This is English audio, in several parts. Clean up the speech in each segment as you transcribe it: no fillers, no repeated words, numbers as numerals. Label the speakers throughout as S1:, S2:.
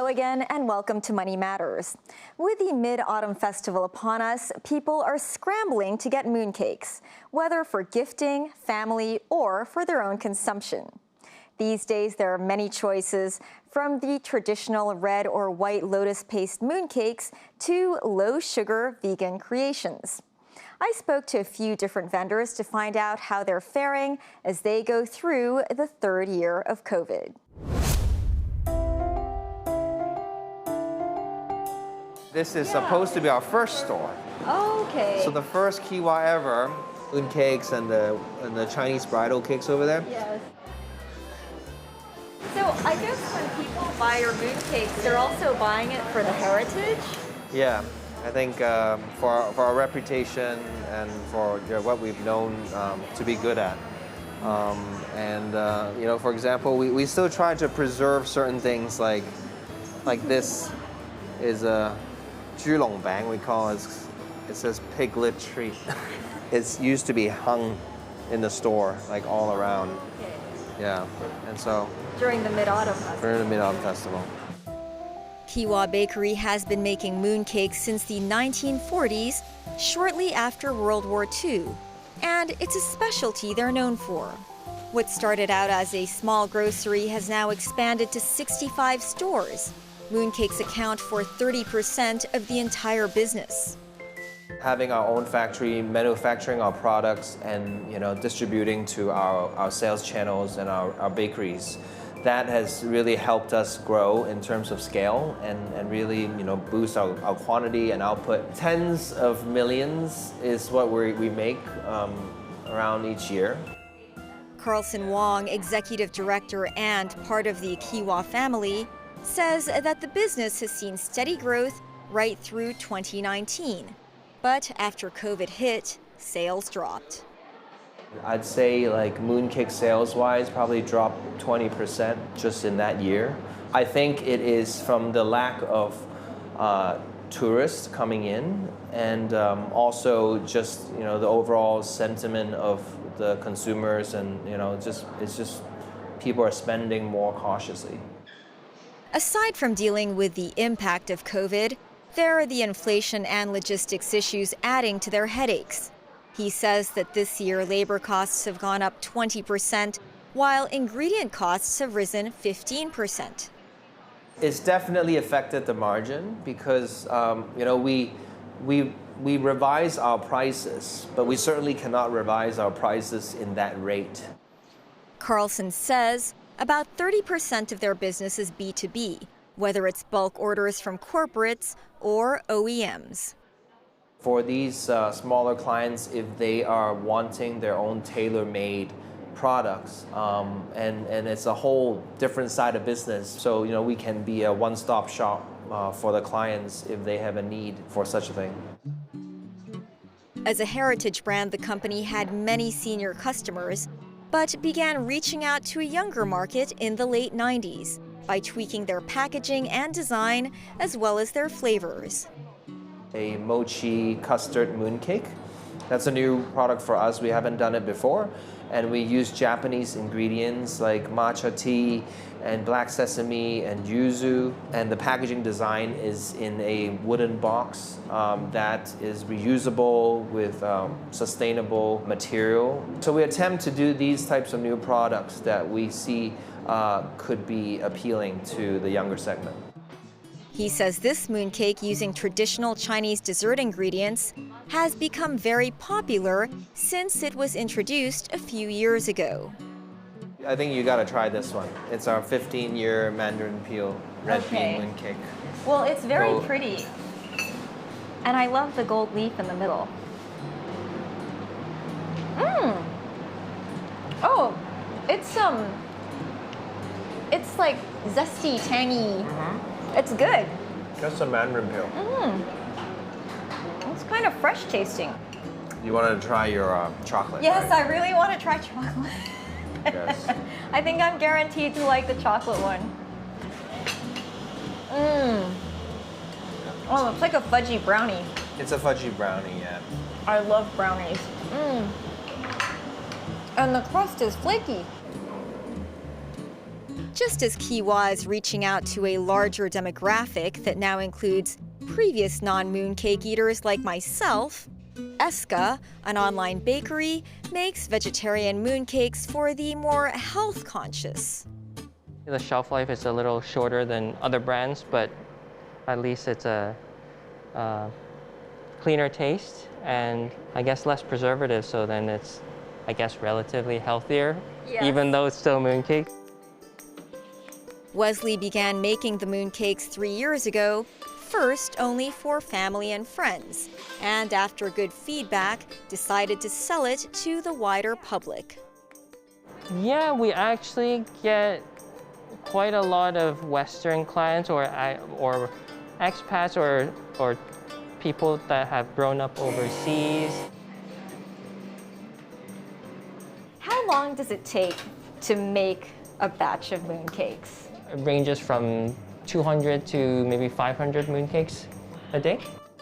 S1: Hello again and welcome to Money Matters. With the Mid-Autumn Festival upon us, people are scrambling to get mooncakes, whether for gifting, family, or for their own consumption. These days there are many choices, from the traditional red or white lotus paste mooncakes to low-sugar vegan creations. I spoke to a few different vendors to find out how they're faring as they go through the third year of COVID.
S2: This is supposed to be our first store.
S1: Okay.
S2: So the first kiwa ever, mooncakes and the Chinese bridal cakes over there.
S1: Yes. So I guess when people buy your mooncakes, they're also buying it for the heritage?
S2: Yeah, I think for our reputation and for what we've known to be good at. For example, we still try to preserve certain things like this is a 猪籠餅, we call it. It says piglet treat. It's used to be hung in the store, like all around.
S1: Okay.
S2: Yeah, and so
S1: During the Mid-Autumn Festival.
S2: during the Mid-Autumn Festival.
S1: Kiwa Bakery has been making mooncakes since the 1940s, shortly after World War II, and it's a specialty they're known for. What started out as a small grocery has now expanded to 65 stores. Mooncakes account for 30% of the entire business.
S2: Having our own factory, manufacturing our products, and distributing to our sales channels and our bakeries, that has really helped us grow in terms of scale and really boost our quantity and output. Tens of millions is what we make around each year.
S1: Carlson Wong, executive director and part of the Kiwa family, says that the business has seen steady growth right through 2019. But after COVID hit, sales dropped.
S2: I'd say like mooncake sales-wise probably dropped 20% just in that year. I think it is from the lack of tourists coming in and also just the overall sentiment of the consumers, and it's just people are spending more cautiously.
S1: Aside from dealing with the impact of COVID, there are the inflation and logistics issues adding to their headaches. He says that this year labor costs have gone up 20%, while ingredient costs have risen 15%.
S2: It's definitely affected the margin because we revise our prices, but we certainly cannot revise our prices in that rate.
S1: Carlson says about 30% of their business is B2B, whether it's bulk orders from corporates or OEMs.
S2: For these smaller clients, if they are wanting their own tailor-made products, and it's a whole different side of business, so we can be a one-stop shop for the clients if they have a need for such a thing.
S1: As a heritage brand, the company had many senior customers, but began reaching out to a younger market in the late 90s by tweaking their packaging and design as well as their flavors.
S2: A mochi custard mooncake. That's a new product for us. We haven't done it before. And we use Japanese ingredients like matcha tea and black sesame and yuzu. And the packaging design is in a wooden box that is reusable with sustainable material. So we attempt to do these types of new products that we see could be appealing to the younger segment.
S1: He says this mooncake, using traditional Chinese dessert ingredients, has become very popular since it was introduced a few years ago.
S2: I think you gotta try this one. It's our 15-year mandarin peel red bean mooncake.
S1: Well, it's very pretty. And I love the gold leaf in the middle. Oh, it's like zesty, tangy. It's good.
S2: Just a mandarin peel.
S1: It's kind of fresh tasting.
S2: You want to try your chocolate?
S1: Yes,
S2: right?
S1: I really want to try chocolate.
S2: Yes.
S1: I think I'm guaranteed to like the chocolate one. Oh, it's like a fudgy brownie.
S2: It's a fudgy brownie, yeah.
S1: I love brownies. And the crust is flaky. Just as Kiwa is reaching out to a larger demographic that now includes previous non-mooncake eaters like myself, Eska, an online bakery, makes vegetarian mooncakes for the more health-conscious.
S3: The shelf life is a little shorter than other brands, but at least it's a cleaner taste and I guess less preservative, so then it's, I guess, relatively healthier, even though it's still mooncake.
S1: Wesley began making the mooncakes 3 years ago, first only for family and friends, and after good feedback, decided to sell it to the wider public.
S3: Yeah, we actually get quite a lot of Western clients or expats or people that have grown up overseas.
S1: How long does it take to make a batch of mooncakes?
S3: It ranges from 200 to maybe 500 mooncakes a day.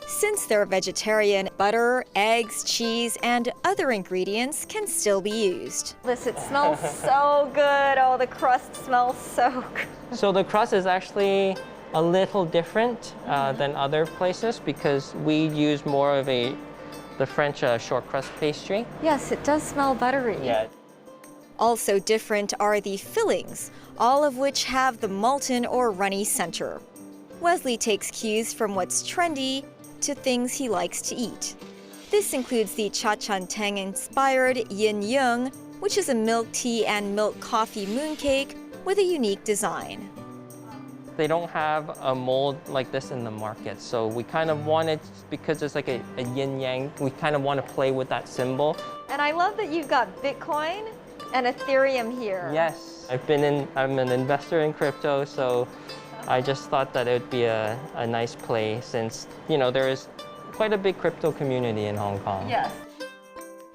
S1: Since they're vegetarian, butter, eggs, cheese, and other ingredients can still be used. This, it smells so good. Oh, the crust smells so good.
S3: So the crust is actually a little different than other places because we use more of the French short crust pastry.
S1: Yes, it does smell buttery.
S3: Yeah.
S1: Also different are the fillings, all of which have the molten or runny center. Wesley takes cues from what's trendy to things he likes to eat. This includes the cha-chan-teng-inspired yin yung, which is a milk tea and milk coffee mooncake with a unique design.
S3: They don't have a mold like this in the market, so we kind of wanted, because it's like a yin-yang, we kind of want to play with that symbol.
S1: And I love that you've got Bitcoin and Ethereum here.
S3: Yes, I'm an investor in crypto, so I just thought that it would be a nice play since, you know, there is quite a big crypto community in Hong Kong.
S1: Yes.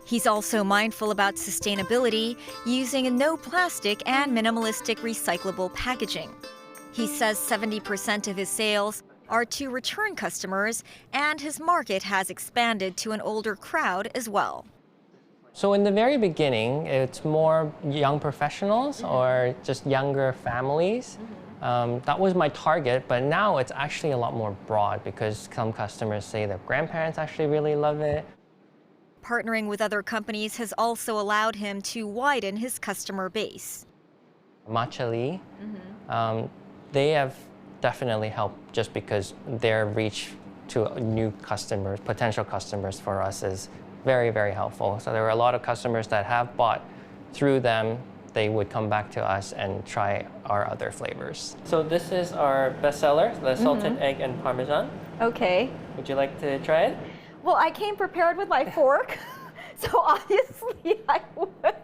S1: He's also mindful about sustainability, using no plastic and minimalistic recyclable packaging. He says 70% of his sales are to return customers, and his market has expanded to an older crowd as well.
S3: So in the very beginning, it's more young professionals or just younger families. That was my target, but now it's actually a lot more broad because some customers say their grandparents actually really love it.
S1: Partnering with other companies has also allowed him to widen his customer base.
S3: Matcha Lee, they have definitely helped just because their reach to new customers, potential customers for us is very, very helpful. So there were a lot of customers that have bought through them. They would come back to us and try our other flavors. So this is our bestseller, the salted egg and parmesan.
S1: Okay.
S3: Would you like to try it?
S1: Well, I came prepared with my fork, so obviously I would.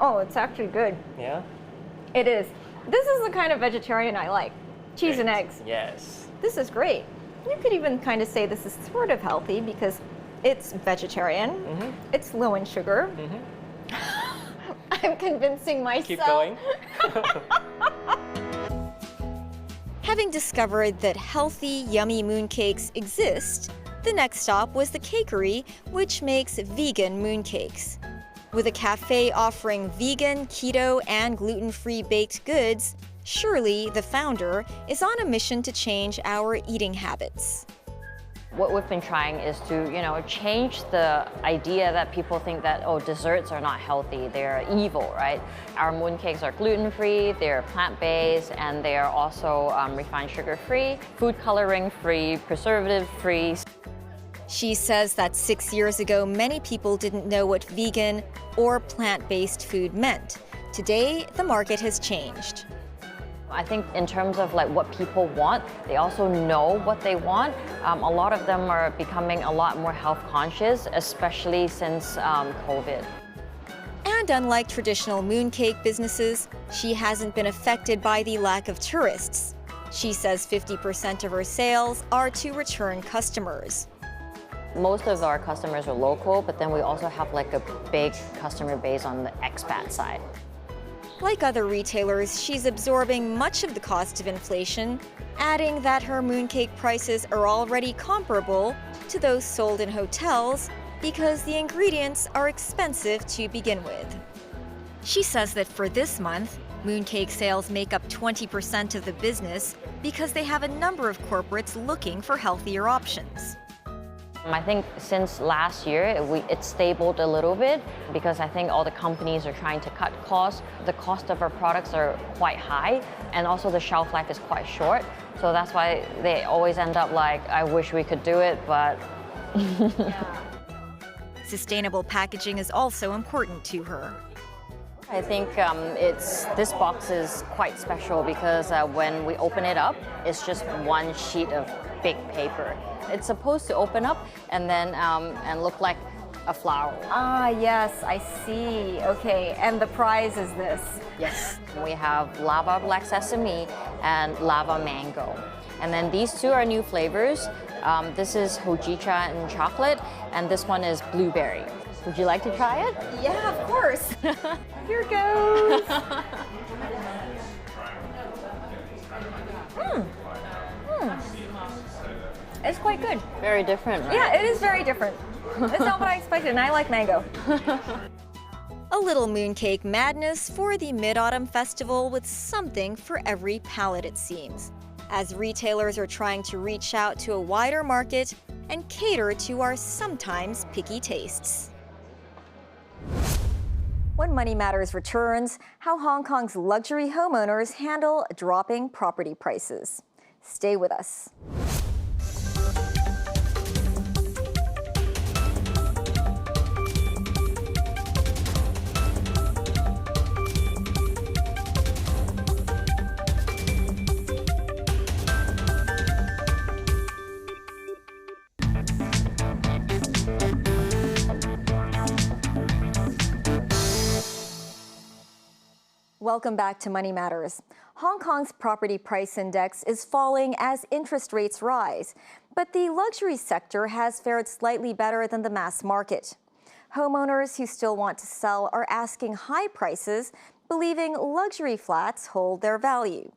S1: Oh, it's actually good.
S3: Yeah?
S1: It is. This is the kind of vegetarian I like. Cheese and eggs.
S3: Yes.
S1: This is great. You could even kind of say this is sort of healthy because it's vegetarian. It's low in sugar. I'm convincing myself.
S3: Keep going.
S1: Having discovered that healthy, yummy mooncakes exist, the next stop was the cakery, which makes vegan mooncakes. With a cafe offering vegan, keto, and gluten-free baked goods, Shirley, the founder, is on a mission to change our eating habits.
S4: What we've been trying is to, change the idea that people think that, oh, desserts are not healthy, they're evil, right? Our mooncakes are gluten-free, they're plant-based, and they are also refined sugar-free, food coloring-free, preservative-free.
S1: She says that 6 years ago, many people didn't know what vegan or plant-based food meant. Today, the market has changed.
S4: I think in terms of what people want, they also know what they want. A lot of them are becoming a lot more health conscious, especially since COVID.
S1: And unlike traditional mooncake businesses, she hasn't been affected by the lack of tourists. She says 50% of her sales are to return customers.
S4: Most of our customers are local, but then we also have a big customer base on the expat side.
S1: Like other retailers, she's absorbing much of the cost of inflation, adding that her mooncake prices are already comparable to those sold in hotels because the ingredients are expensive to begin with. She says that for this month, mooncake sales make up 20% of the business because they have a number of corporates looking for healthier options.
S4: I think since last year, it's stabled a little bit because I think all the companies are trying to cut costs. The cost of our products are quite high, and also the shelf life is quite short. So that's why they always end up like, I wish we could do it, but...
S1: Sustainable packaging is also important to her.
S4: I think this box is quite special because when we open it up, it's just one sheet of big paper. It's supposed to open up and then and look like a flower.
S1: Ah, yes, I see. Okay, and the prize is this.
S4: Yes, we have lava black sesame and lava mango. And then these two are new flavors. This is hojicha and chocolate, and this one is blueberry. Would you like to try it?
S1: Yeah, of course. Here goes. It's quite good.
S4: Very different, right?
S1: Yeah, it is very different. It's not what I expected, and I like mango. A little mooncake madness for the Mid-Autumn Festival with something for every palate, it seems, as retailers are trying to reach out to a wider market and cater to our sometimes picky tastes. When Money Matters returns, how Hong Kong's luxury homeowners handle dropping property prices. Stay with us. Welcome back to Money Matters. Hong Kong's property price index is falling as interest rates rise, but the luxury sector has fared slightly better than the mass market. Homeowners who still want to sell are asking high prices, believing luxury flats hold their value.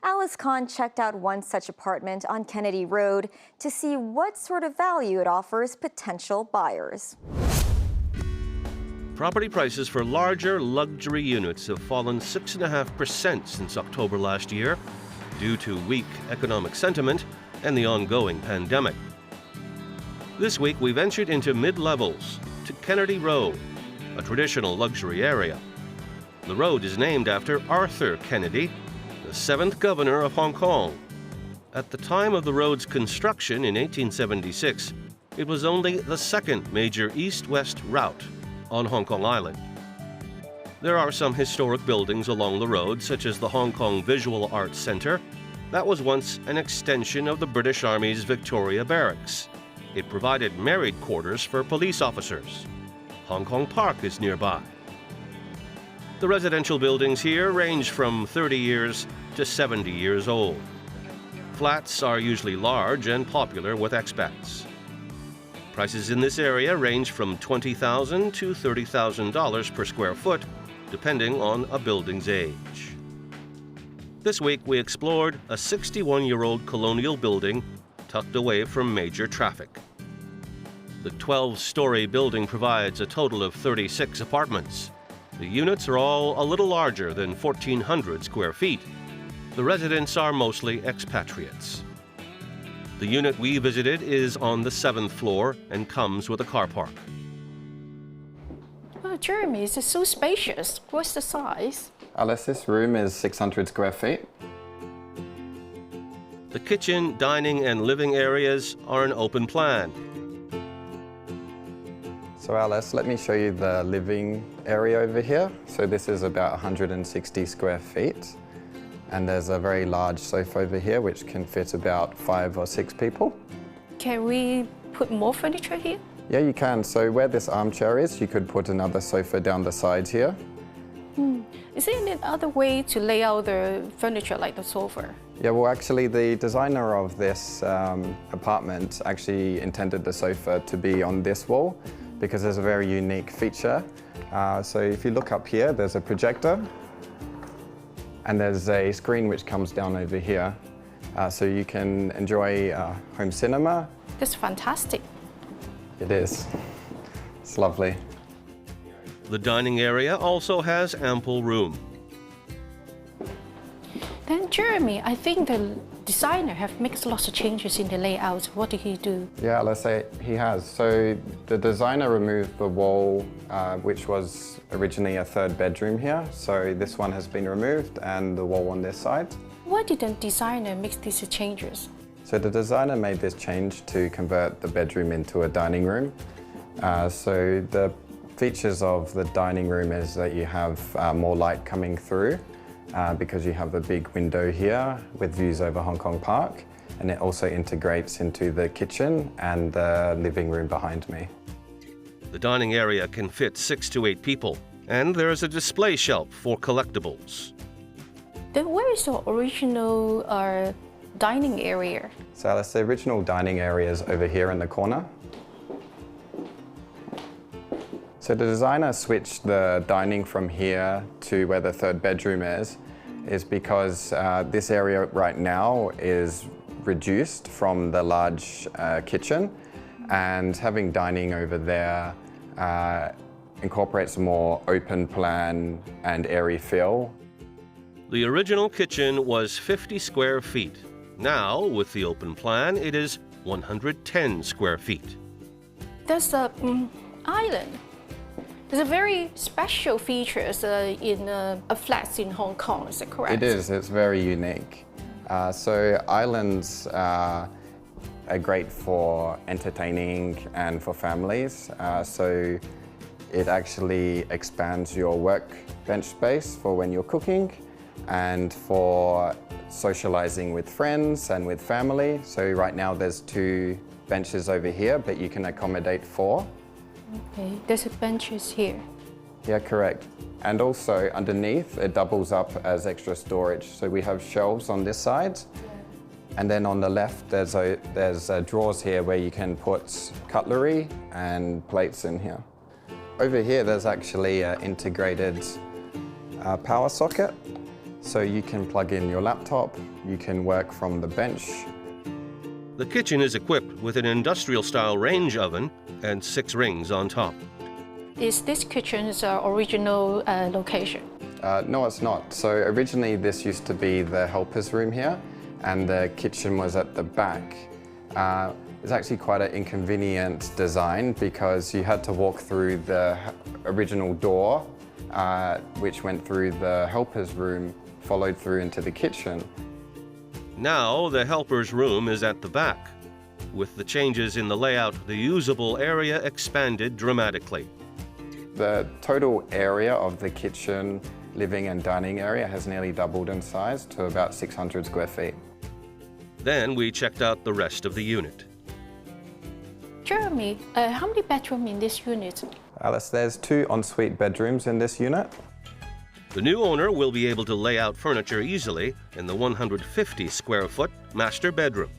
S1: Alice Khan checked out one such apartment on Kennedy Road to see what sort of value it offers potential buyers.
S5: Property prices for larger luxury units have fallen 6.5% since October last year due to weak economic sentiment and the ongoing pandemic. This week we ventured into mid-levels to Kennedy Road, a traditional luxury area. The road is named after Arthur Kennedy, the 7th governor of Hong Kong. At the time of the road's construction in 1876, it was only the second major east-west route on Hong Kong Island. There are some historic buildings along the road, such as the Hong Kong Visual Arts Centre. That was once an extension of the British Army's Victoria Barracks. It provided married quarters for police officers. Hong Kong Park is nearby. The residential buildings here range from 30 years to 70 years old. Flats are usually large and popular with expats. Prices in this area range from $20,000 to $30,000 per square foot, depending on a building's age. This week we explored a 61-year-old colonial building tucked away from major traffic. The 12-story building provides a total of 36 apartments. The units are all a little larger than 1,400 square feet. The residents are mostly expatriates. The unit we visited is on the 7th floor and comes with a car park.
S6: Oh, Jeremy, this is so spacious. What's the size?
S7: Alice, this room is 600 square feet.
S5: The kitchen, dining, and living areas are an open plan.
S7: So Alice, let me show you the living area over here. So this is about 160 square feet. And there's a very large sofa over here which can fit about 5 or 6 people.
S6: Can we put more furniture here?
S7: Yeah, you can. So where this armchair is, you could put another sofa down the sides here.
S6: Is there any other way to lay out the furniture like the sofa?
S7: Yeah, well actually the designer of this apartment actually intended the sofa to be on this wall because there's a very unique feature. So if you look up here, there's a projector. And there's a screen which comes down over here, so you can enjoy home cinema.
S6: That's fantastic.
S7: It is. It's lovely.
S5: The dining area also has ample room.
S6: Then Jeremy, I think the designer have made lots of changes in the layout. What did he do?
S7: Yeah, let's say he has. So the designer removed the wall, which was originally a third bedroom here. So this one has been removed and the wall on this side.
S6: Why did the designer make these changes?
S7: So the designer made this change to convert the bedroom into a dining room. So the features of the dining room is that you have more light coming through because you have a big window here with views over Hong Kong Park, and it also integrates into the kitchen and the living room behind me.
S5: The dining area can fit 6 to 8 people, and there is a display shelf for collectibles.
S6: Then where is the original dining area?
S7: So Alice, the original dining area is over here in the corner. So the designer switched the dining from here to where the third bedroom is because this area right now is reduced from the large kitchen, and having dining over there incorporates a more open plan and airy feel.
S5: The original kitchen was 50 square feet. Now, with the open plan, it is 110 square feet.
S6: There's an island. There's a very special features in flats in Hong Kong, is that correct?
S7: It is, it's very unique. So islands are great for entertaining and for families. So it actually expands your workbench space for when you're cooking and for socializing with friends and with family. So right now there's 2 benches over here, but you can accommodate 4.
S6: Okay, there's benches here.
S7: Yeah, correct. And also underneath, it doubles up as extra storage. So we have shelves on this side, and then on the left, there's drawers here where you can put cutlery and plates in here. Over here, there's actually an integrated power socket. So you can plug in your laptop, you can work from the bench.
S5: The kitchen is equipped with an industrial-style range oven and 6 rings on top.
S6: Is this kitchen's original location?
S7: No, it's not. So originally this used to be the helper's room here, and the kitchen was at the back. It's actually quite an inconvenient design because you had to walk through the original door, which went through the helper's room, followed through into the kitchen.
S5: Now, the helper's room is at the back. With the changes in the layout, the usable area expanded dramatically.
S7: The total area of the kitchen, living and dining area has nearly doubled in size to about 600 square feet.
S5: Then we checked out the rest of the unit.
S6: Jeremy, how many bedrooms in this unit?
S7: Alice, there's 2 ensuite bedrooms in this unit.
S5: The new owner will be able to lay out furniture easily in the 150 square foot master bedroom.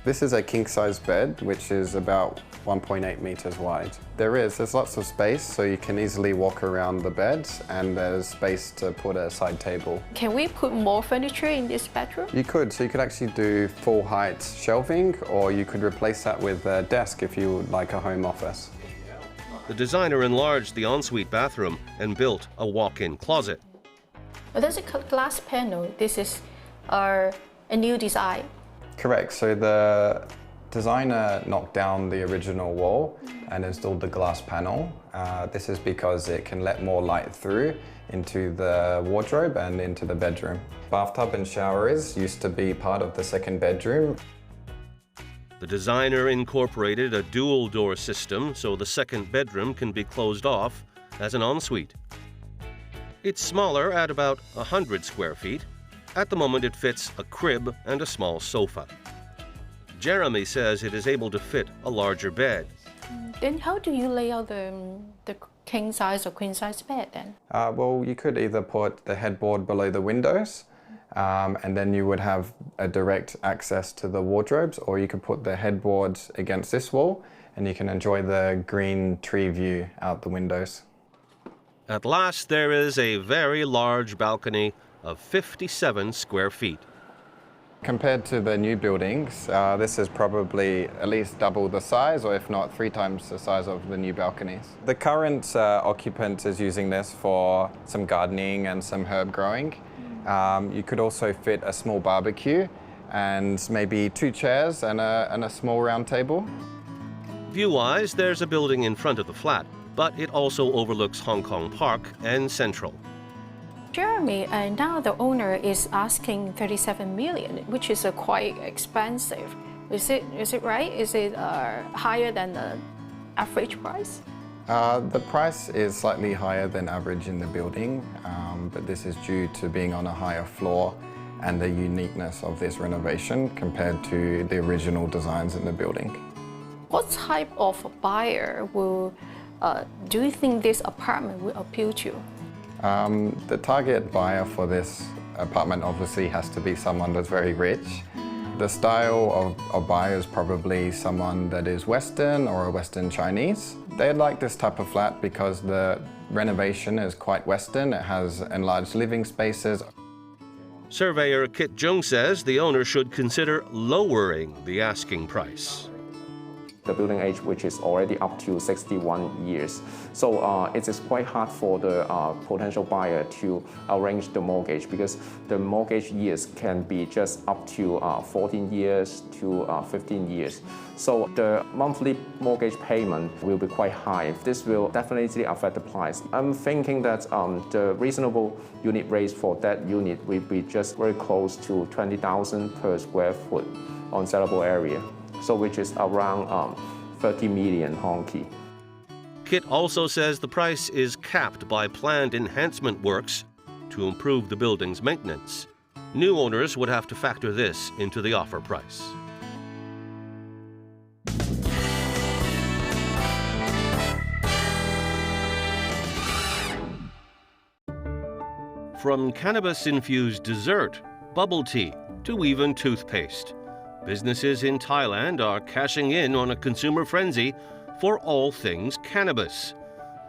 S7: This is a king-size bed, which is about 1.8 meters wide. There's lots of space, so you can easily walk around the bed, and there's space to put a side table.
S6: Can we put more furniture in this bedroom?
S7: You could, so you could actually do full height shelving, or you could replace that with a desk if you would like a home office.
S5: The designer enlarged the ensuite bathroom and built a walk-in closet.
S6: There's a glass panel. This is a new design.
S7: Correct. So the designer knocked down the original wall and installed the glass panel. This is because it can let more light through into the wardrobe and into the bedroom. Bathtub and showers used to be part of the second bedroom.
S5: The designer incorporated a dual door system so the second bedroom can be closed off as an ensuite. It's smaller at about 100 square feet. At the moment it fits a crib and a small sofa. Jeremy says it is able to fit a larger bed.
S6: Then how do you lay out the king size or queen size bed then?
S7: Well, you could either put the headboard below the windows, and then you would have a direct access to the wardrobes, or you could put the headboard against this wall and you can enjoy the green tree view out the windows.
S5: At last, there is a very large balcony of 57 square feet.
S7: Compared to the new buildings, this is probably at least double the size, or if not 3 times the size of the new balconies. The current occupant is using this for some gardening and some herb growing. You could also fit a small barbecue and maybe 2 chairs and a small round table.
S5: View-wise, there's a building in front of the flat, but it also overlooks Hong Kong Park and Central.
S6: Jeremy, and now the owner is asking 37 million, which is quite expensive. Is it right? Is it higher than the average price?
S7: The price is slightly higher than average in the building, but this is due to being on a higher floor and the uniqueness of this renovation compared to the original designs in the building.
S6: What type of buyer do you think this apartment will appeal to?
S7: The target buyer for this apartment obviously has to be someone that's very rich. The style of buyer is probably someone that is Western or a Western Chinese. They like this type of flat because the renovation is quite Western. It has enlarged living spaces.
S5: Surveyor Kit Jung says the owner should consider lowering the asking price.
S8: The building age, which is already up to 61 years. So it is quite hard for the potential buyer to arrange the mortgage because the mortgage years can be just up to 14 years to 15 years. So the monthly mortgage payment will be quite high. This will definitely affect the price. I'm thinking that the reasonable unit rates for that unit will be just very close to 20,000 per square foot on sellable area. So which is around 30 million Hong Kong.
S5: Kit also says the price is capped by planned enhancement works to improve the building's maintenance. New owners would have to factor this into the offer price. From cannabis-infused dessert, bubble tea, to even toothpaste, businesses in Thailand are cashing in on a consumer frenzy for all things cannabis,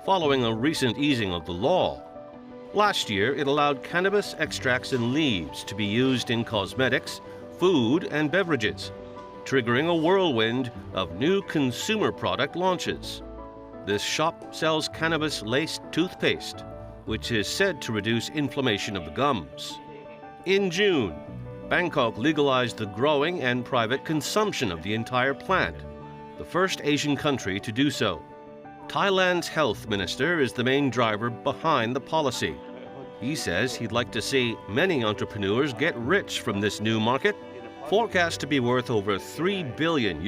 S5: following a recent easing of the law. Last year, it allowed cannabis extracts and leaves to be used in cosmetics, food, and beverages, triggering a whirlwind of new consumer product launches. This shop sells cannabis-laced toothpaste, which is said to reduce inflammation of the gums. In June, Bangkok legalized the growing and private consumption of the entire plant, the first Asian country to do so. Thailand's health minister is the main driver behind the policy. He says he'd like to see many entrepreneurs get rich from this new market, forecast to be worth over $3 billion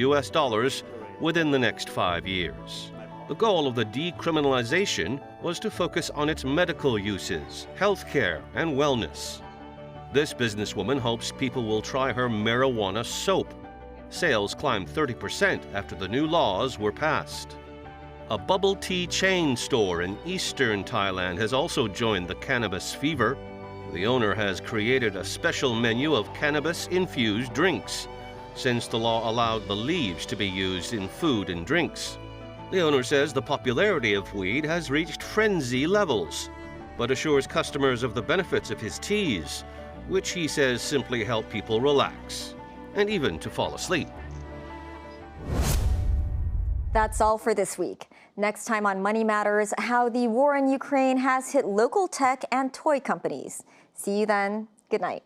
S5: within the next 5 years. The goal of the decriminalization was to focus on its medical uses, healthcare, and wellness. This businesswoman hopes people will try her marijuana soap. Sales climbed 30% after the new laws were passed. A bubble tea chain store in eastern Thailand has also joined the cannabis fever. The owner has created a special menu of cannabis-infused drinks, since the law allowed the leaves to be used in food and drinks. The owner says the popularity of weed has reached frenzy levels, but assures customers of the benefits of his teas, which he says simply help people relax, and even to fall asleep.
S1: That's all for this week. Next time on Money Matters, how the war in Ukraine has hit local tech and toy companies. See you then. Good night.